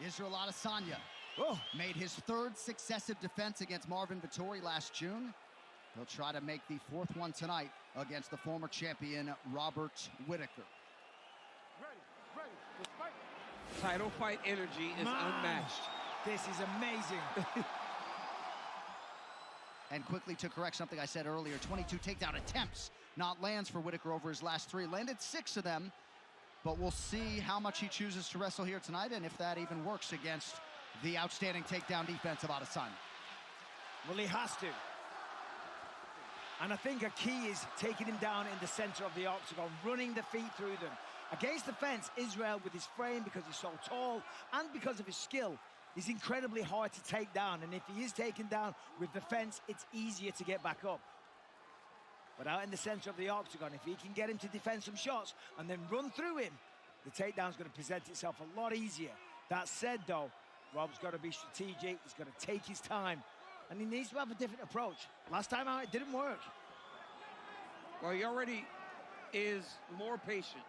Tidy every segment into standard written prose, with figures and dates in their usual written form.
Israel Adesanya made his third successive defense against Marvin Vettori last June. He'll try to make the fourth one tonight against the former champion, Robert Whittaker. Ready, let's fight. Title fight energy is unmatched. This is amazing. And quickly to correct something I said earlier, 22 takedown attempts, not lands for Whittaker over his last 3. Landed 6 of them, but we'll see how much he chooses to wrestle here tonight and if that even works against the outstanding takedown defense of Adesanya. Well, he has to. And I think a key is taking him down in the center of the octagon, running the feet through them. Against the fence, Israel, with his frame, because he's so tall, and because of his skill, is incredibly hard to take down. And if he is taken down with the fence, it's easier to get back up. But out in the center of the octagon, if he can get him to defend some shots and then run through him, the takedown's going to present itself a lot easier. That said, though, Rob's got to be strategic. He's got to take his time. And he needs to have a different approach. Last time out, it didn't work. Well, he already is more patient.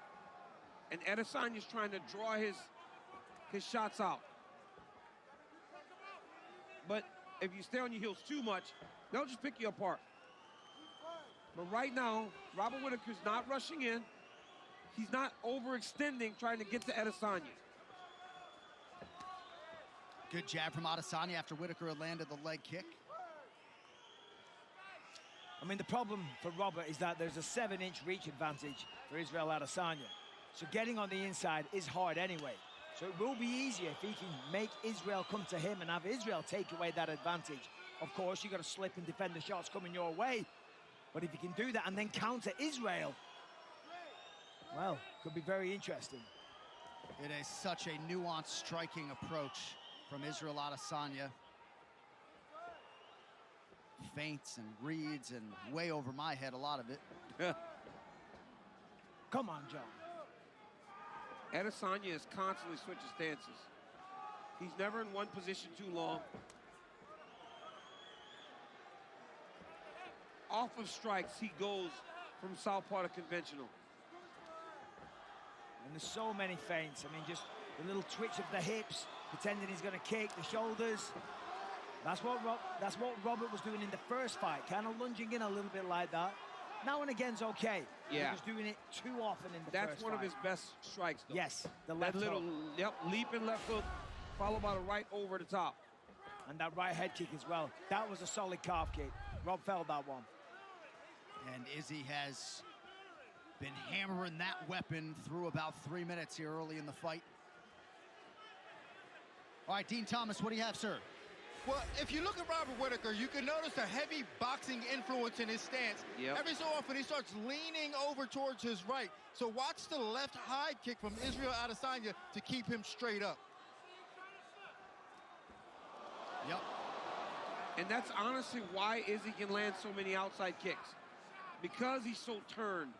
And Adesanya's trying to draw his shots out. But if you stay on your heels too much, they'll just pick you apart. But right now, Robert Whittaker's not rushing in. He's not overextending, trying to get to Adesanya. Good jab from Adesanya after Whittaker had landed the leg kick. I mean, the problem for Robert is that there's a 7-inch reach advantage for Israel Adesanya. So getting on the inside is hard anyway. So it will be easier if he can make Israel come to him and have Israel take away that advantage. Of course, you've got to slip and defend the shots coming your way. But if you can do that and then counter Israel, well, could be very interesting. It is such a nuanced striking approach from Israel Adesanya. Feints and reads and way over my head, a lot of it. Come on, John. Adesanya is constantly switching stances. He's never in one position too long. Off of strikes, he goes from southpaw to conventional. And there's so many feints. I mean, just the little twitch of the hips, pretending he's going to kick, the shoulders. That's what Robert was doing in the first fight, kind of lunging in a little bit like that. Now and again's okay. Yeah. He was doing it too often in the first That's one fight. of his best strikes, though. Yes, the left that little hook. leaping left hook, followed by the right over the top. And that right head kick as well. That was a solid calf kick. Rob felt that one. And Izzy has been hammering that weapon through about 3 minutes here early in the fight. All right, Dean Thomas, what do you have, sir? Well, if you look at Robert Whittaker, you can notice a heavy boxing influence in his stance. Yep. Every so often, he starts leaning over towards his right. So watch the left high kick from Israel Adesanya to keep him straight up. Yep. And that's honestly why Izzy can land so many outside kicks. Because he's so turned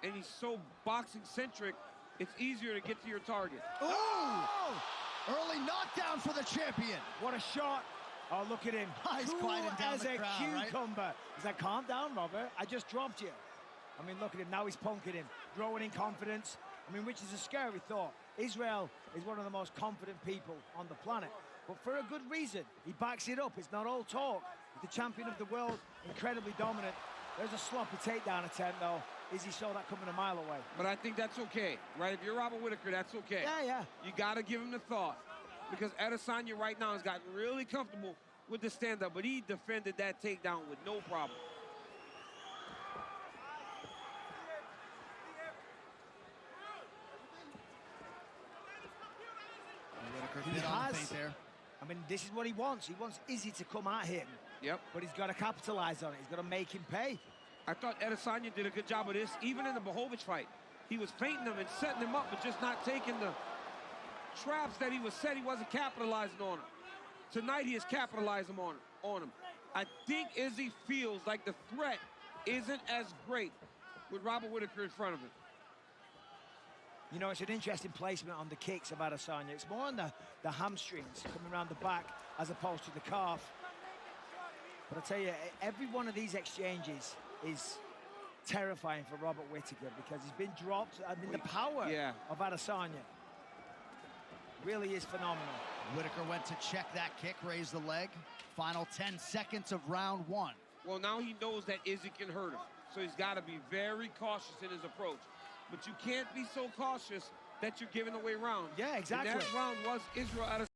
and he's so boxing-centric, it's easier to get to your target. Oh! Early knockdown for the champion. What a shot. Oh, look at him. He's Cool quieting down as the a crowd, cucumber. right? He's like, calm down, Robert. I just dropped you. I mean, look at him. Now he's punking him, growing in confidence. I mean, which is a scary thought. Israel is one of the most confident people on the planet. But for a good reason. He backs it up. It's not all talk. He's the champion of the world, incredibly dominant. There's a sloppy takedown attempt, though. Izzy saw that coming a mile away. But I think that's okay, right? If you're Robert Whittaker, that's okay. Yeah. You got to give him the thought. Because Adesanya right now has gotten really comfortable with the stand-up, but he defended that takedown with no problem. Whittaker bit on the feint there. I mean, this is what he wants. He wants Izzy to come at him. Yep. But he's got to capitalize on it. He's got to make him pay. I thought Adesanya did a good job of this, even in the Blachowicz fight. He was feinting him and setting him up, but just not taking the traps that he was set. He wasn't capitalizing on him. Tonight he is capitalizing on him. I think Izzy feels like the threat isn't as great with Robert Whittaker in front of him. You know, it's an interesting placement on the kicks of Adesanya. It's more on the hamstrings coming around the back as opposed to the calf. But I tell you, every one of these exchanges is terrifying for Robert Whittaker because he's been dropped. I mean, the power of Adesanya. Really is phenomenal. Whitaker went to check that kick, raised the leg. Final 10 seconds of round one. Well, now he knows that Izzy can hurt him, so he's got to be very cautious in his approach. But you can't be so cautious that you're giving away rounds. Yeah, exactly. And that round was Israel Adesanya.